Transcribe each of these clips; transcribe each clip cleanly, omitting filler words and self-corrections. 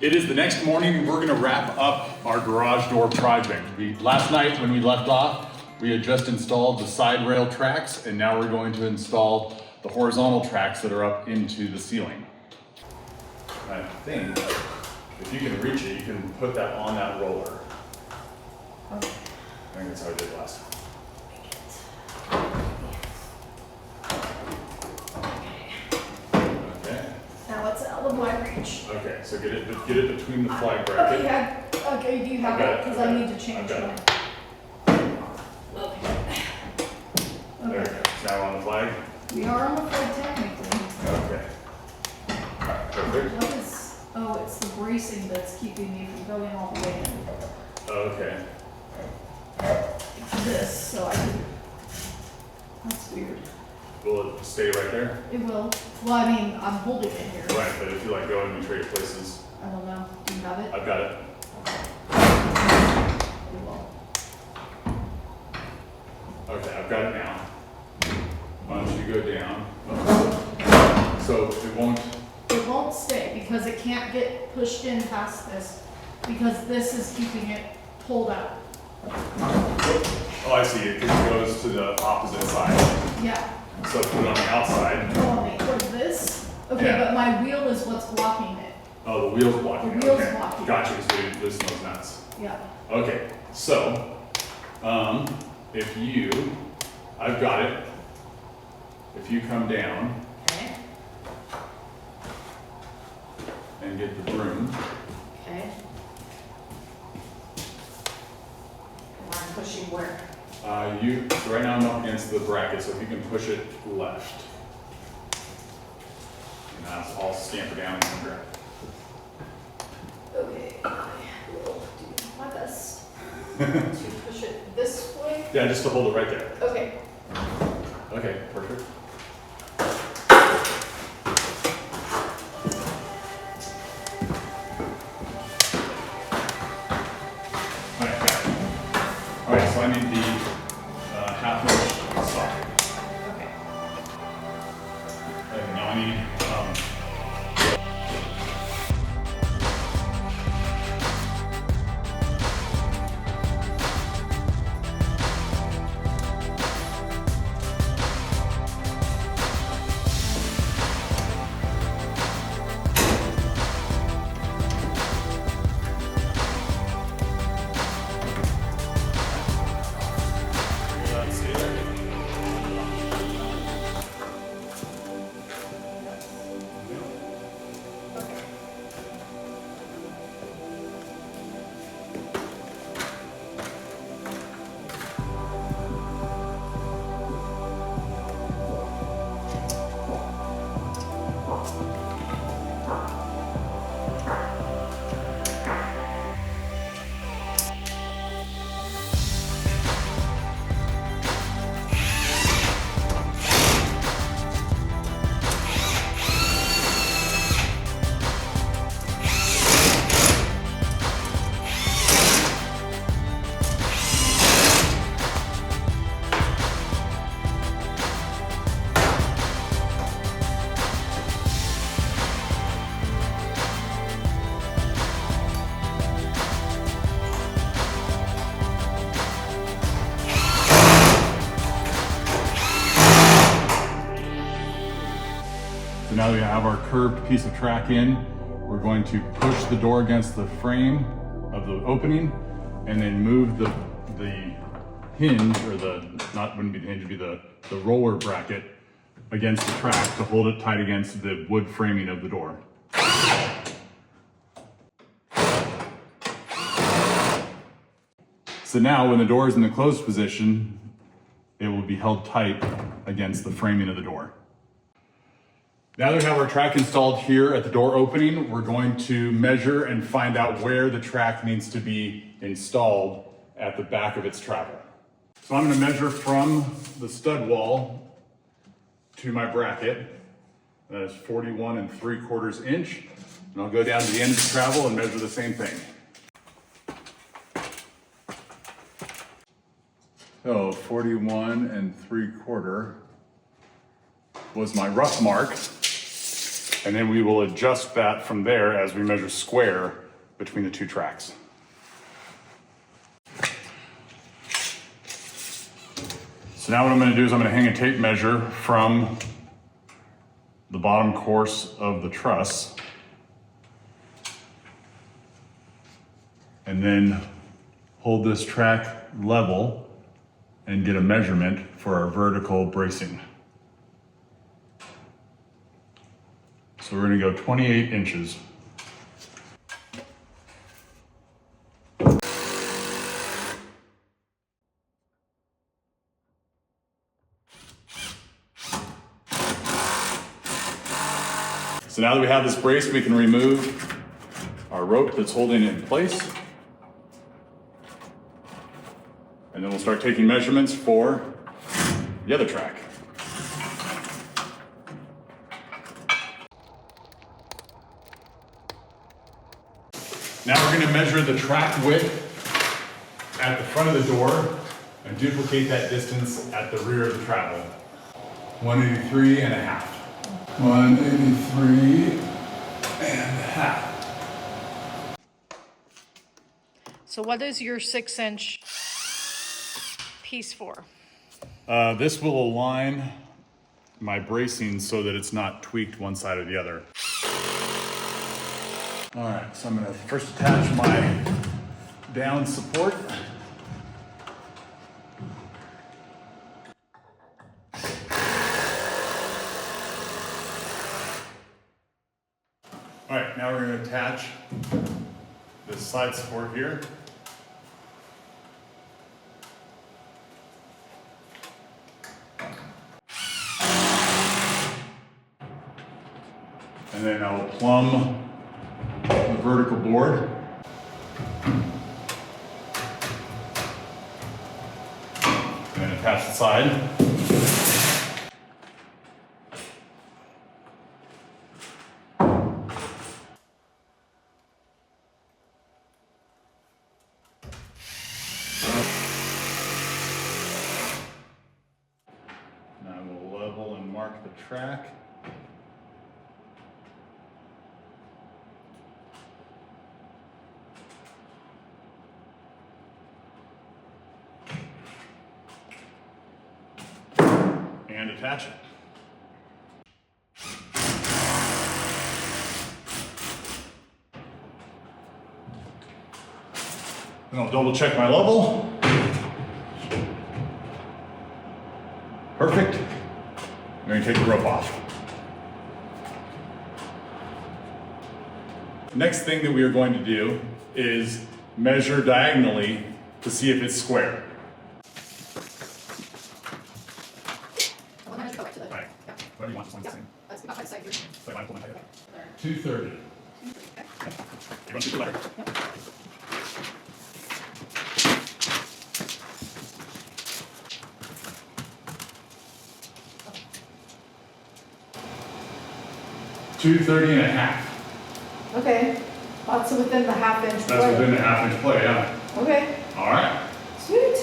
It is the next morning and we're gonna wrap up our garage door project. Last night when we left off, we had just installed the side rail tracks and now we're going to install the horizontal tracks that are up into the ceiling. I think if you can reach it, you can put that on that roller. Okay. I think that's how I did last time. Now it's out of my reach. Okay, so get it between the flag bracket. Okay, do you have it? Because I need to change mine. Okay. There we go. So now we're on the flag. We are on the flag technically. Okay. Perfect. What is? Oh, it's the bracing that's keeping me from going all the way in. Okay. It's this, so I can. That's weird. Will it stay right there? It will. Well, I mean, I'm holding it here. Right, but if you like go and trade places. I don't know. Do you have it? I've got it. It will. Okay, I've got it now. Why don't you go down? So it won't. It won't stay because it can't get pushed in past this because this is keeping it pulled out. Oh, I see it. It goes to the opposite side. Yeah. So put it on the outside. Or this. Okay, Yeah. but my wheel is what's blocking it. Oh, the wheel's blocking it. The wheel's Okay. blocking it. Gotcha. So this one's nuts. Yeah. Okay. So, if you, I've got it. If you come down Okay. and get the broom. Okay. And I'm pushing where? So right now I'm up against the bracket, so if you can push it left. And I'll scamper down and grab it. Okay. I will do my best to push it this way. Yeah, just to hold it right there. Okay. Okay, perfect. Alright, got it. Alright, so I need the half-inch socket. Okay. And now I need So now that we have our curved piece of track in, we're going to push the door against the frame of the opening and then move the hinge, or wouldn't be the hinge, it'd be the roller bracket against the track to hold it tight against the wood framing of the door. So now when the door is in the closed position, it will be held tight against the framing of the door. Now that we have our track installed here at the door opening, we're going to measure and find out where the track needs to be installed at the back of its travel. So I'm going to measure from the stud wall to my bracket. That is 41 3/4 inch. And I'll go down to the end of the travel and measure the same thing. So 41 3/4 was my rough mark. And then we will adjust that from there as we measure square between the two tracks. So now what I'm going to do is I'm going to hang a tape measure from the bottom course of the truss. And then hold this track level and get a measurement for our vertical bracing. So we're going to go 28 inches. So now that we have this brace, we can remove our rope that's holding it in place. And then we'll start taking measurements for the other track. Now we're going to measure the track width at the front of the door and duplicate that distance at the rear of the travel. 183 and a half. 183 and a half. So what is your 6-inch piece for? This will align my bracing so that it's not tweaked one side or the other. All right, so I'm going to first attach my down support. All right, now we're going to attach this side support here. And then I'll plumb the vertical board. And then attach the side. Now we'll level and mark the track. And attach it. Then I'll double check my level. Perfect. I'm going to take the rope off. Next thing that we are going to do is measure diagonally to see if it's square. Right. Whatever you want, just one thing. 230. You want to do the letter? 230 and a half. Okay, that's within the half-inch play. That's within the half-inch play, yeah. Okay, All right. sweet.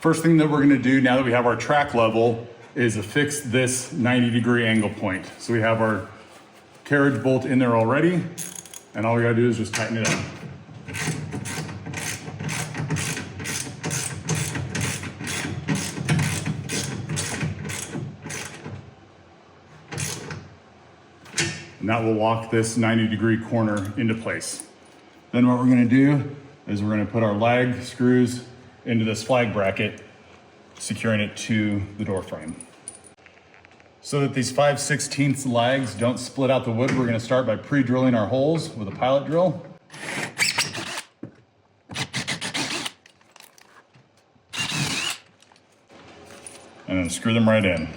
First thing that we're going to do now that we have our track level is affix this 90-degree angle point. So we have our carriage bolt in there already, and all we got to do is just tighten it up. And that will lock this 90-degree corner into place. Then what we're going to do is we're going to put our lag screws into this flag bracket, securing it to the door frame. So that these 5/16 lags don't split out the wood, we're going to start by pre-drilling our holes with a pilot drill. And then screw them right in.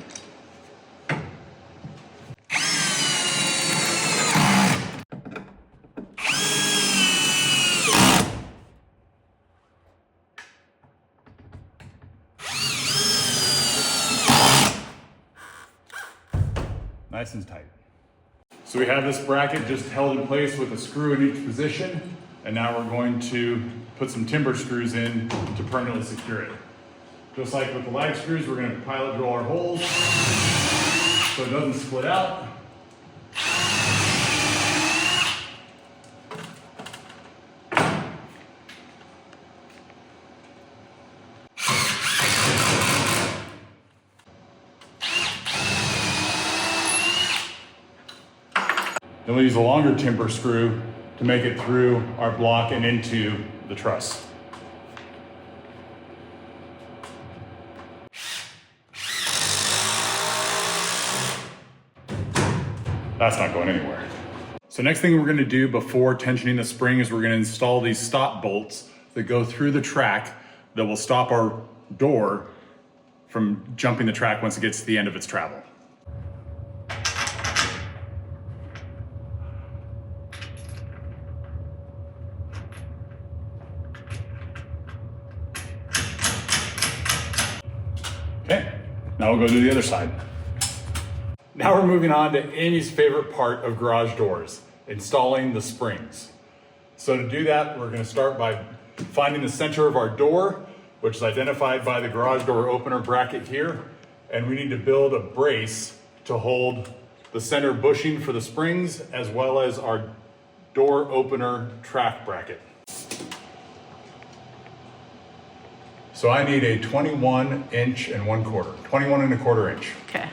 Nice and tight. So we have this bracket just held in place with a screw in each position, and now we're going to put some timber screws in to permanently secure it. Just like with the lag screws, we're going to pilot drill our holes so it doesn't split out. Then we'll use a longer timber screw to make it through our block and into the truss. That's not going anywhere. So next thing we're gonna do before tensioning the spring is we're gonna install these stop bolts that go through the track that will stop our door from jumping the track once it gets to the end of its travel. Okay, now we'll go to the other side. Now we're moving on to Amy's favorite part of garage doors, installing the springs. So to do that, we're gonna start by finding the center of our door, which is identified by the garage door opener bracket here. And we need to build a brace to hold the center bushing for the springs, as well as our door opener track bracket. So I need a 21 inch and 1/4, 21 1/4 inch. Okay.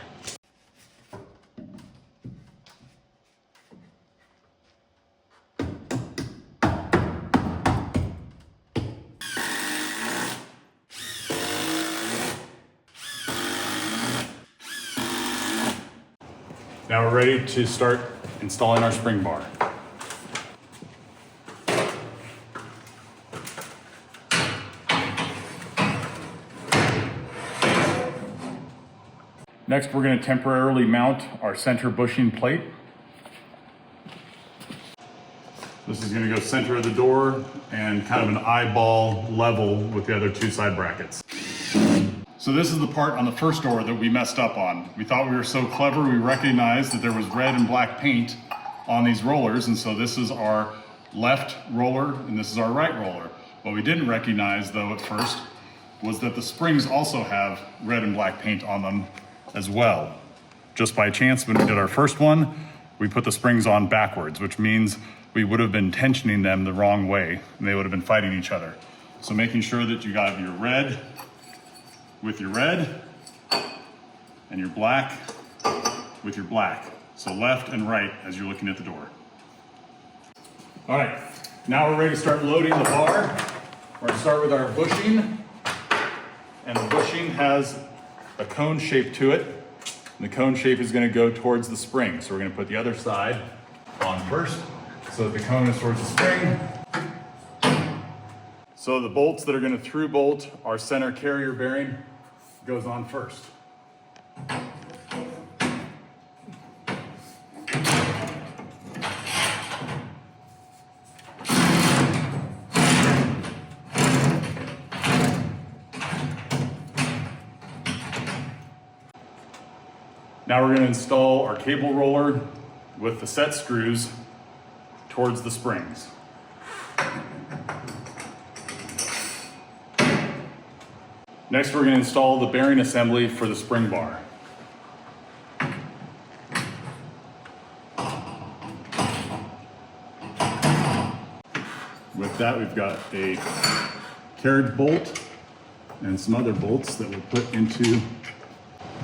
Now we're ready to start installing our spring bar. Next, we're going to temporarily mount our center bushing plate. This is going to go center of the door and kind of an eyeball level with the other two side brackets. So this is the part on the first door that we messed up on. We thought we were so clever, we recognized that there was red and black paint on these rollers, and so this is our left roller and this is our right roller. What we didn't recognize though at first was that the springs also have red and black paint on them as well. Just by chance, when we did our first one, we put the springs on backwards, which means we would have been tensioning them the wrong way and they would have been fighting each other. So making sure that you got your red with your red and your black with your black. So left and right as you're looking at the door. All right, now we're ready to start loading the bar. We're gonna start with our bushing, and the bushing has a cone shape to it. And the cone shape is gonna go towards the spring. So we're gonna put the other side on first so that the cone is towards the spring. So the bolts that are gonna through bolt our center carrier bearing goes on first. Now we're going to install our cable roller with the set screws towards the springs. Next, we're going to install the bearing assembly for the spring bar. With that, we've got a carriage bolt and some other bolts that we'll put into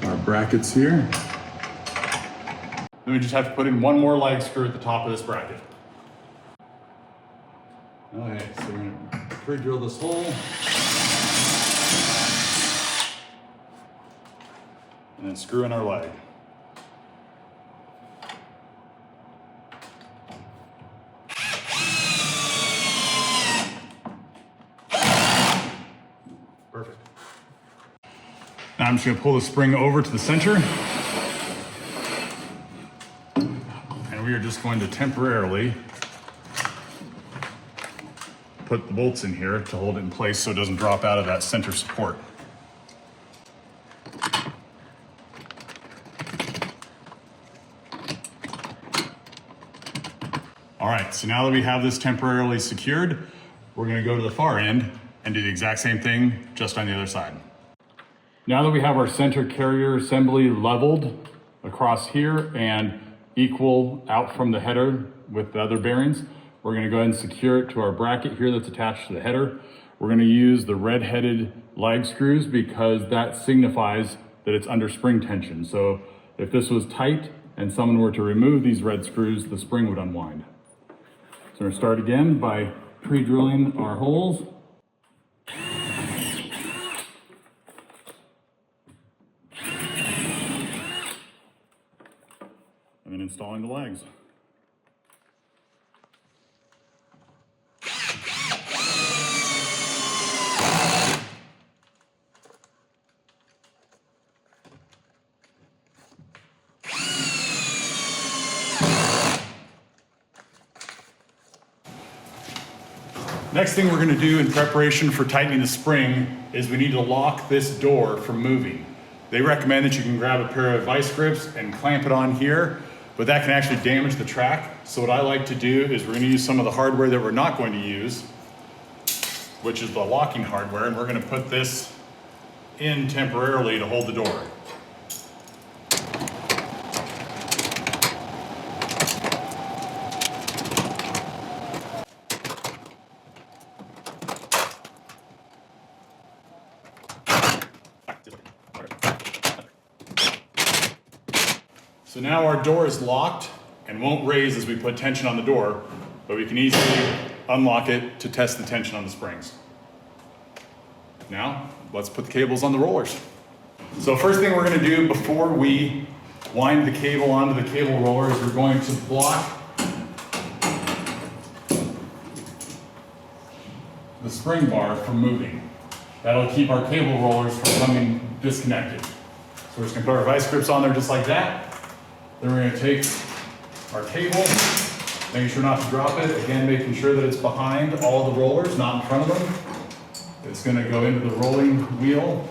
our brackets here. Then we just have to put in one more lag screw at the top of this bracket. Okay, so we're going to pre-drill this hole. And then screw in our leg. Perfect. Now I'm just going to pull the spring over to the center. And we are just going to temporarily put the bolts in here to hold it in place so it doesn't drop out of that center support. All right, so now that we have this temporarily secured, we're gonna go to the far end and do the exact same thing, just on the other side. Now that we have our center carrier assembly leveled across here and equal out from the header with the other bearings, we're gonna go ahead and secure it to our bracket here that's attached to the header. We're gonna use the red-headed lag screws because that signifies that it's under spring tension. So if this was tight and someone were to remove these red screws, the spring would unwind. So we're gonna start again by pre-drilling our holes. And then installing the legs. Next thing we're going to do in preparation for tightening the spring is we need to lock this door from moving. They recommend that you can grab a pair of vice grips and clamp it on here, but that can actually damage the track. So what I like to do is we're going to use some of the hardware that we're not going to use, which is the locking hardware, and we're going to put this in temporarily to hold the door. So now our door is locked and won't raise as we put tension on the door, but we can easily unlock it to test the tension on the springs. Now, let's put the cables on the rollers. So first thing we're gonna do before we wind the cable onto the cable roller is we're going to block the spring bar from moving. That'll keep our cable rollers from coming disconnected. So we're just gonna put our vice grips on there just like that. Then we're gonna take our cable, making sure not to drop it. Again, making sure that it's behind all the rollers, not in front of them. It's gonna go into the rolling wheel,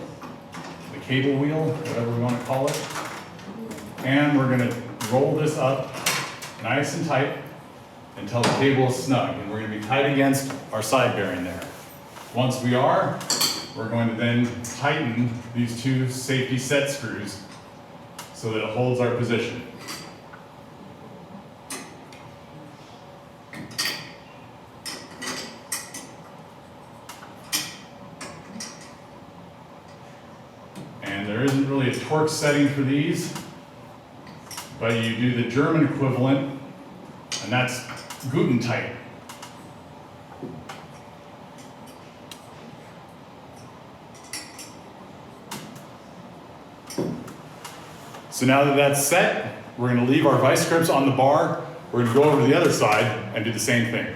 the cable wheel, whatever we wanna call it. And we're gonna roll this up nice and tight until the cable is snug. And we're gonna be tight against our side bearing there. Once we are, we're going to then tighten these two safety set screws so that it holds our position. And there isn't really a torque setting for these, but you do the German equivalent, and that's Guten tight. So now that that's set, we're going to leave our vice grips on the bar. We're going to go over to the other side and do the same thing.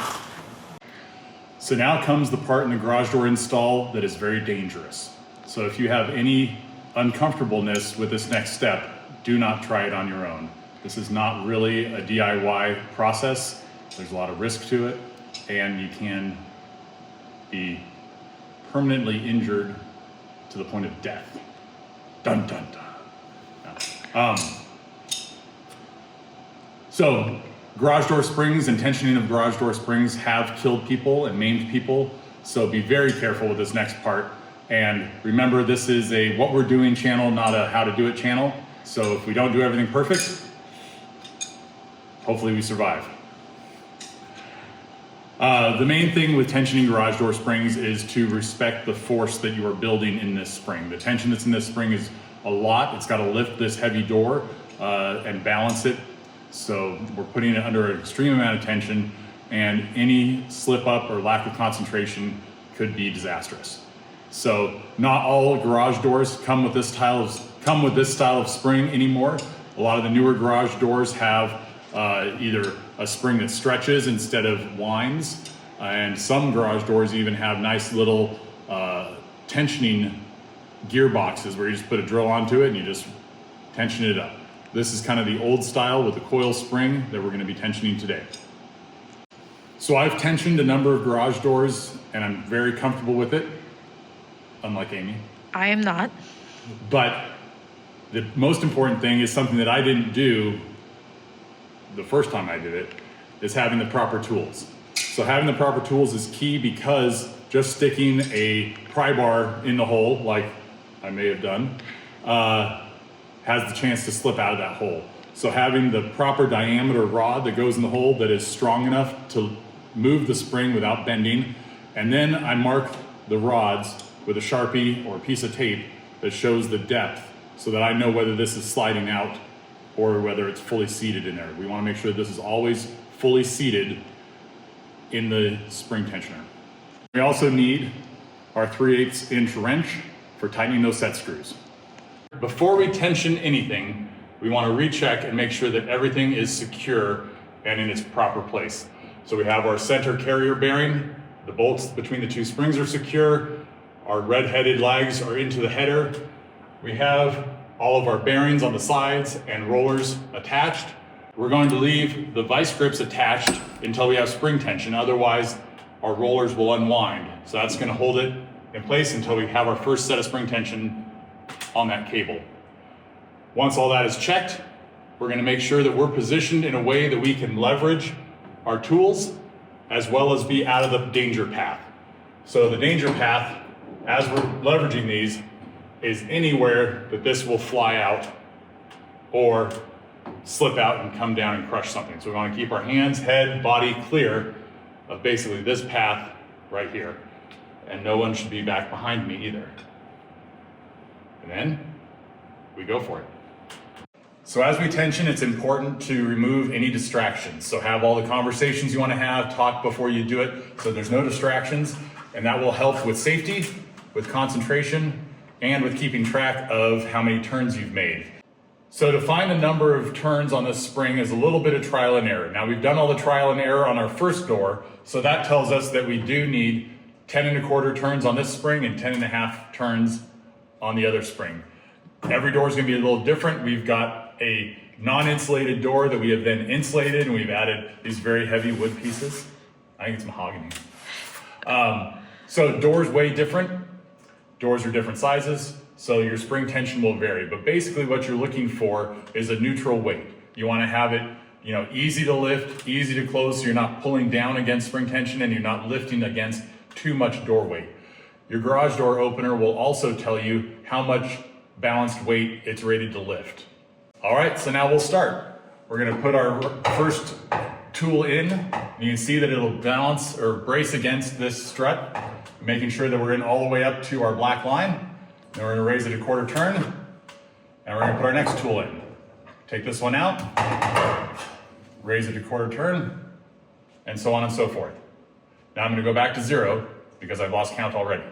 So now comes the part in the garage door install that is very dangerous. So if you have any uncomfortableness with this next step, do not try it on your own. This is not really a DIY process. There's a lot of risk to it, and you can be permanently injured to the point of death. Dun, dun, dun. So garage door springs and tensioning of garage door springs have killed people and maimed people. So be very careful with this next part. And remember, this is a what we're doing channel, not a how to do it channel. So if we don't do everything perfect, hopefully we survive. The main thing with tensioning garage door springs is to respect the force that you are building in this spring. The tension that's in this spring is a lot. It's got to lift this heavy door and balance it. So we're putting it under an extreme amount of tension, and any slip up or lack of concentration could be disastrous. So not all garage doors come with this style of spring anymore. A lot of the newer garage doors have either a spring that stretches instead of winds, and some garage doors even have nice little tensioning gearboxes where you just put a drill onto it and you just tension it up. This is kind of the old style with the coil spring that we're going to be tensioning today. So I've tensioned a number of garage doors and I'm very comfortable with it, unlike Amy. I am not. But the most important thing is something that I didn't do the first time I did it, is having the proper tools. So having the proper tools is key, because just sticking a pry bar in the hole, like I may have done, has the chance to slip out of that hole. So having the proper diameter rod that goes in the hole that is strong enough to move the spring without bending, and then I mark the rods with a Sharpie or a piece of tape that shows the depth so that I know whether this is sliding out or whether it's fully seated in there. We want to make sure that this is always fully seated in the spring tensioner. We also need our 3/8 inch wrench for tightening those set screws. Before we tension anything, we want to recheck and make sure that everything is secure and in its proper place. So we have our center carrier bearing, the bolts between the two springs are secure, our red-headed lags are into the header. We have all of our bearings on the sides and rollers attached. We're going to leave the vice grips attached until we have spring tension, otherwise our rollers will unwind. So that's going to hold it in place until we have our first set of spring tension on that cable. Once all that is checked, we're going to make sure that we're positioned in a way that we can leverage our tools as well as be out of the danger path. So the danger path, as we're leveraging these, is anywhere that this will fly out or slip out and come down and crush something. So we want to keep our hands, head, body clear of basically this path right here. And no one should be back behind me either. And then we go for it. So as we tension, it's important to remove any distractions. So have all the conversations you want to have, talk before you do it, so there's no distractions, and that will help with safety, with concentration, and with keeping track of how many turns you've made. So to find the number of turns on this spring is a little bit of trial and error. Now we've done all the trial and error on our first door, so that tells us that we do need 10¼ turns on this spring and 10½ turns on the other spring. Every door is going to be a little different. We've got a non-insulated door that we have then insulated, and we've added these very heavy wood pieces. I think it's mahogany. So doors weigh different. Doors are different sizes, so your spring tension will vary. But basically what you're looking for is a neutral weight. You want to have it, easy to lift, easy to close, so you're not pulling down against spring tension and you're not lifting against too much door weight. Your garage door opener will also tell you how much balanced weight it's rated to lift. All right, so now we'll start. We're going to put our first tool in. You can see that it'll balance or brace against this strut, making sure that we're in all the way up to our black line. Then we're going to raise it 1/4 turn, and we're going to put our next tool in. Take this one out, raise it 1/4 turn, and so on and so forth. Now I'm going to go back to 0 because I've lost count already.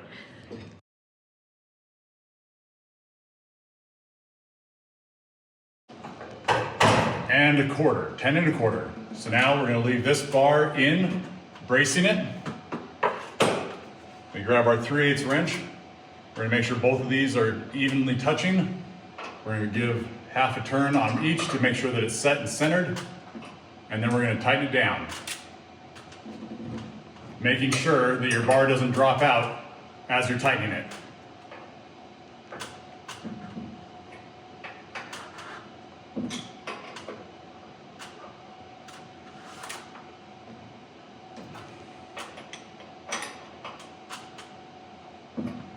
And 1/4, 10¼ So now we're going to leave this bar in, bracing it. We grab our 3/8 wrench. We're going to make sure both of these are evenly touching. We're going to give half a turn on each to make sure that it's set and centered. And then we're going to tighten it down, making sure that your bar doesn't drop out as you're tightening it.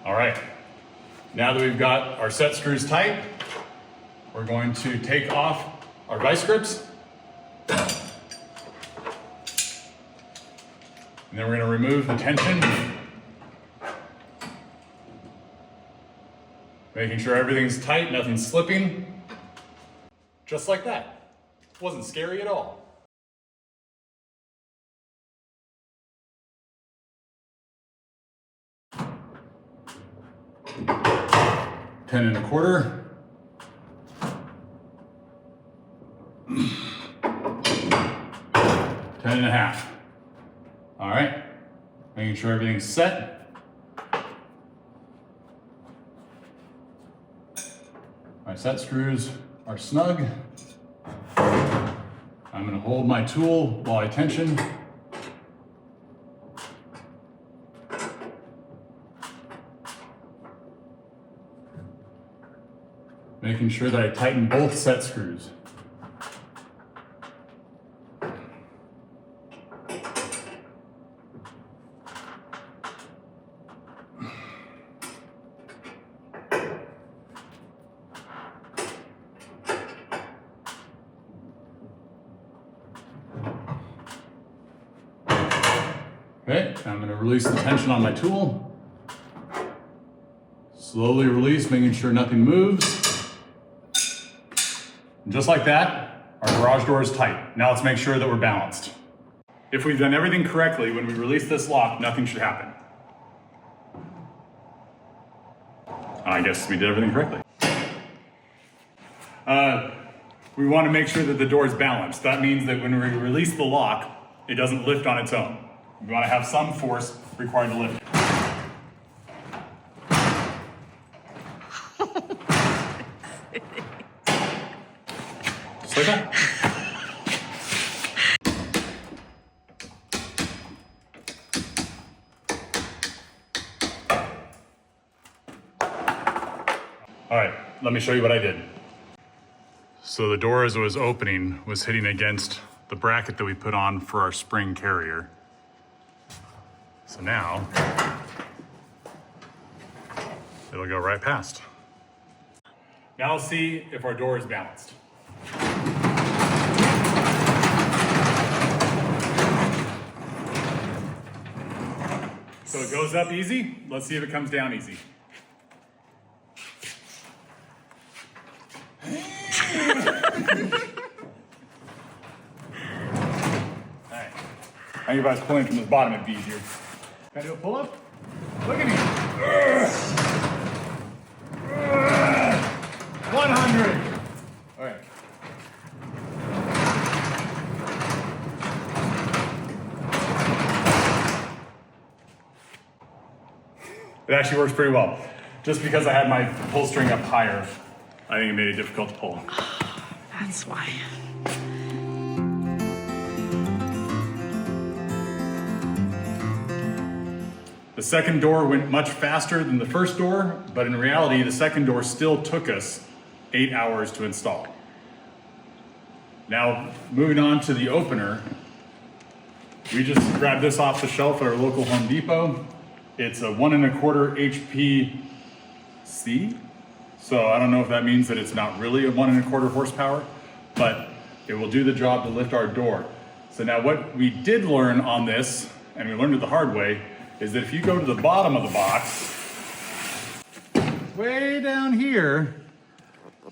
All right, now that we've got our set screws tight, we're going to take off our vice grips. And then we're going to remove the tension, making sure everything's tight, nothing's slipping. Just like that. Wasn't scary at all. 10¼ 10½. All right, making sure everything's set. My set screws are snug. I'm going to hold my tool while I tension. Making sure that I tighten both set screws. Okay, I'm going to release the tension on my tool. Slowly release, making sure nothing moves. And just like that, our garage door is tight. Now let's make sure that we're balanced. If we've done everything correctly, when we release this lock, nothing should happen. I guess we did everything correctly. We want to make sure that the door is balanced. That means that when we release the lock, it doesn't lift on its own. We want to have some force required to lift it. Just like that. All right, let me show you what I did. So the door as it was opening was hitting against the bracket that we put on for our spring carrier. So now, it'll go right past. Now let's see if our door is balanced. So it goes up easy. Let's see if it comes down easy. Alright. I think if I was pulling from the bottom, it'd be easier. Can I do a pull up? Look at me. 100. Alright. It actually works pretty well. Just because I had my pull string up higher, I think it made it difficult to pull. That's why. The second door went much faster than the first door, but in reality, the second door still took us 8 hours to install. Now, moving on to the opener, we just grabbed this off the shelf at our local Home Depot. It's a 1 1/4 HPC. So I don't know if that means that it's not really a 1 1/4 horsepower, but it will do the job to lift our door. So now what we did learn on this, and we learned it the hard way, is that if you go to the bottom of the box, way down here,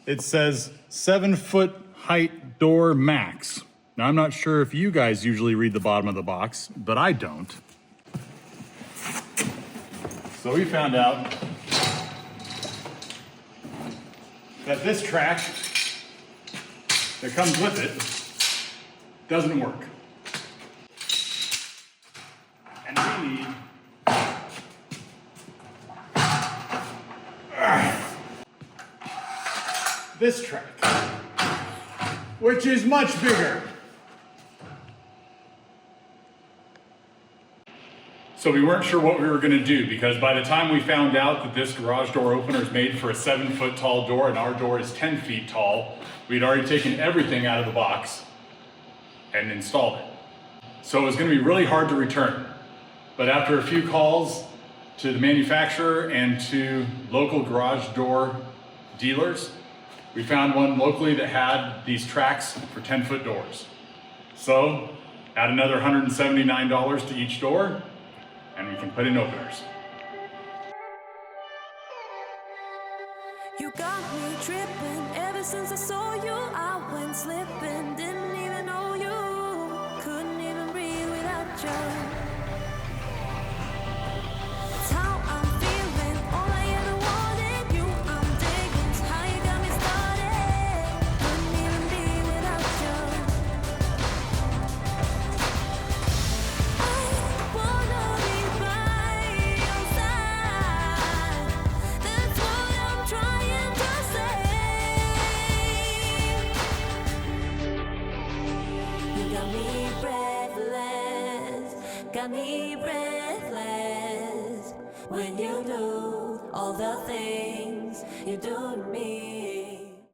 it says 7-foot height door max. Now I'm not sure if you guys usually read the bottom of the box, but I don't. So we found out that this track that comes with it doesn't work. And we need this track, which is much bigger. So we weren't sure what we were going to do, because by the time we found out that this garage door opener is made for a 7-foot tall door and our door is 10 feet tall, we'd already taken everything out of the box and installed it. So it was going to be really hard to return. But after a few calls to the manufacturer and to local garage door dealers, we found one locally that had these tracks for 10-foot doors. So add another $179 to each door, and we can put in openers. You got me tripping ever since I saw you. I went slipping, didn't even know you. Couldn't even breathe without you. It's how I'm feeling, all I ever wanted. You, I'm digging, it's how you got me started. Couldn't even be without you. I wanna be by your side. That's what I'm trying to say. You got me breathless, got me breathless. When you do all the things you do to me.